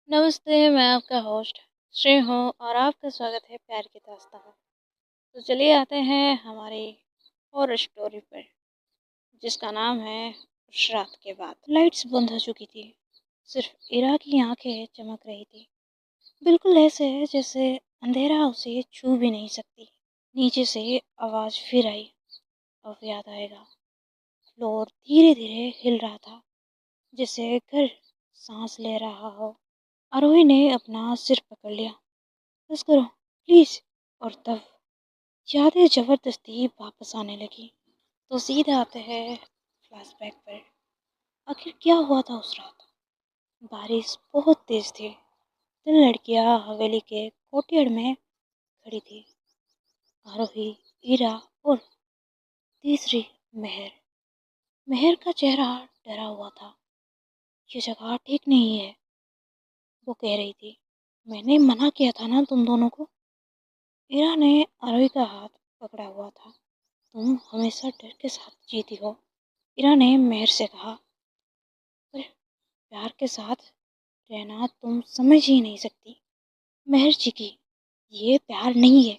नमस्ते, मैं आपका होस्ट श्री हूँ और आपका स्वागत है प्यार की दास्तां में। तो चलिए आते हैं हमारी हॉरर स्टोरी पर, जिसका नाम है उस रात के बाद। लाइट्स बंद हो चुकी थी, सिर्फ इरा की आंखें चमक रही थी, बिल्कुल ऐसे जैसे अंधेरा उसे छू भी नहीं सकती। नीचे से आवाज़ फिर आई, अब याद आएगा। फ्लोर धीरे धीरे हिल रहा था, जैसे घर सांस ले रहा हो। आरोही ने अपना सिर पकड़ लिया। बस करो प्लीज। और तब यादें जबरदस्ती वापस आने लगी। तो सीधे आते हैं फ्लैशबैक पर। आखिर क्या हुआ था उस रात? बारिश बहुत तेज थी। तीन लड़कियां हवेली के कोर्टयार्ड में खड़ी थी। आरोही, ईरा और तीसरी मेहर। मेहर का चेहरा डरा हुआ था। ये जगह ठीक नहीं है, वो कह रही थी। मैंने मना किया था ना तुम दोनों को। ईरा ने आरोही का हाथ पकड़ा हुआ था। तुम हमेशा डर के साथ जीती हो, ईरा ने मेहर से कहा। पर प्यार के साथ रहना तुम समझ ही नहीं सकती। मेहर चीखी, ये प्यार नहीं है,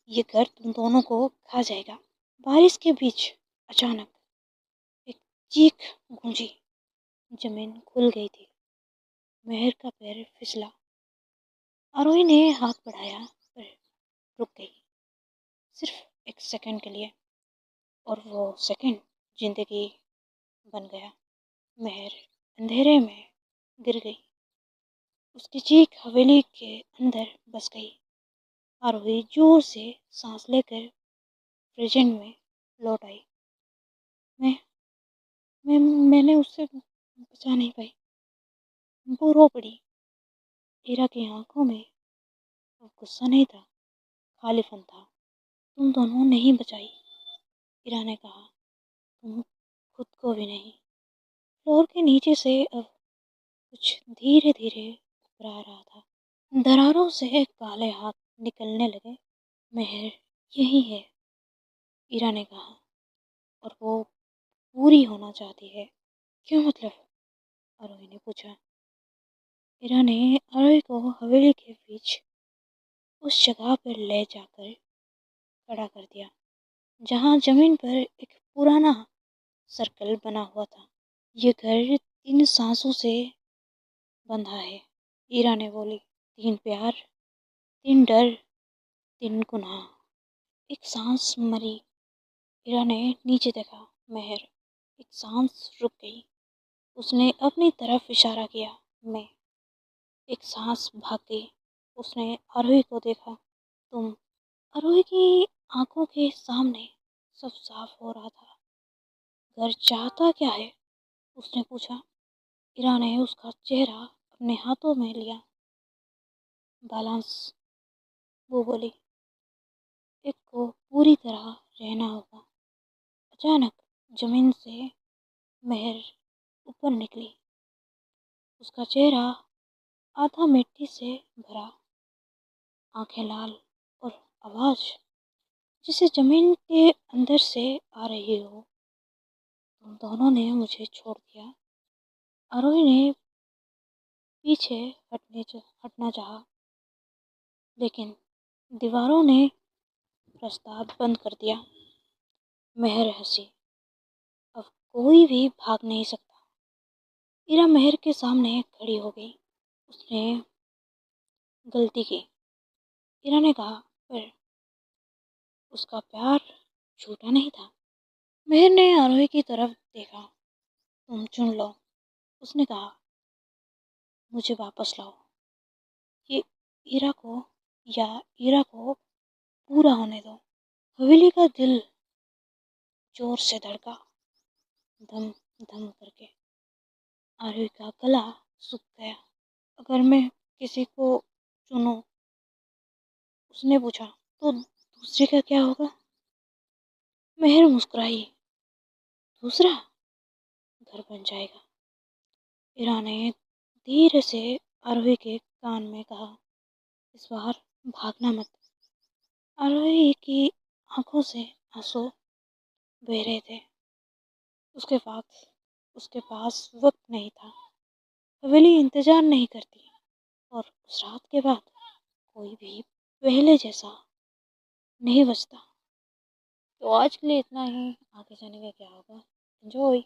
ये घर तुम दोनों को खा जाएगा। बारिश के बीच अचानक एक चीख गूंजी। जमीन खुल गई थी। मेहर का पैर फिसला। आरोही ने हाथ बढ़ाया पर रुक गई, सिर्फ एक सेकंड के लिए। और वो सेकंड जिंदगी बन गया। मेहर अंधेरे में गिर गई। उसकी चीख हवेली के अंदर बस गई। आरोही जोर से सांस लेकर प्रेजेंट में लौट आई। मैं मैं मैंने उससे बचा नहीं पाई। वो रो पड़ी। ईरा की आंखों में अब गुस्सा नहीं था, खालीपन था। तुम दोनों नहीं बचाई, ईरा ने कहा। तुम खुद को भी नहीं। फ्लोर के नीचे से अब कुछ धीरे धीरे ऊपर आ रहा था। दरारों से काले हाथ निकलने लगे। मेहर यही है, ईरा ने कहा। और वो पूरी होना चाहती है। क्यों मतलब? आरोही ने पूछा। ईरा ने आरोही को हवेली के बीच उस जगह पर ले जाकर खड़ा कर दिया, जहाँ जमीन पर एक पुराना सर्कल बना हुआ था। ये घर 3 सांसों से बंधा है, ईरा ने बोली। 3 प्यार, 3 डर, 3 गुनाह। एक सांस मरी। ईरा ने नीचे देखा। मेहर। एक सांस रुक गई। उसने अपनी तरफ इशारा किया। मैं। एक सांस भाग गई। उसने आरोही को देखा। तुम। आरोही की आंखों के सामने सब साफ हो रहा था। घर चाहता क्या है? उसने पूछा। ईरा ने उसका चेहरा अपने हाथों में लिया। बैलेंस, वो बोली। एक को पूरी तरह रहना होगा। अचानक जमीन से मेहर ऊपर निकली। उसका चेहरा आधा मिट्टी से भरा, आंखें लाल और आवाज जिसे जमीन के अंदर से आ रही हो। तुम दोनों ने मुझे छोड़ दिया। आरोही ने पीछे हटना चाहा, लेकिन दीवारों ने रास्ता बंद कर दिया। मेहर हंसी। अब कोई भी भाग नहीं सकता। ईरा मेहर के सामने खड़ी हो गई। उसने गलती की, ईरा ने कहा। पर उसका प्यार झूठा नहीं था। मेहर ने आरोही की तरफ देखा। तुम चुन लो, उसने कहा। मुझे वापस लाओ। ये ईरा को या ईरा को पूरा होने दो। हवेली का दिल जोर से धड़का, धम धम करके। आरोही का गला सूख गया। अगर मैं किसी को चुनूं, उसने पूछा, तो दूसरे का क्या होगा? मेहर मुस्कुराई। दूसरा घर बन जाएगा। ईरा ने धीरे से आरोही के कान में कहा। इस बार भागना मत। आरोही की आंखों से आंसू बह रहे थे। उसके पास उसके पास वक्त नहीं था। हवेली इंतजार नहीं करती। اور اس رات کے بعد کوئی بھی پہلے جیسا نہیں بچتا۔ تو آج کے لیے اتنا ہی، آگے جانے کا کیا ہوگا؟ انجوائے!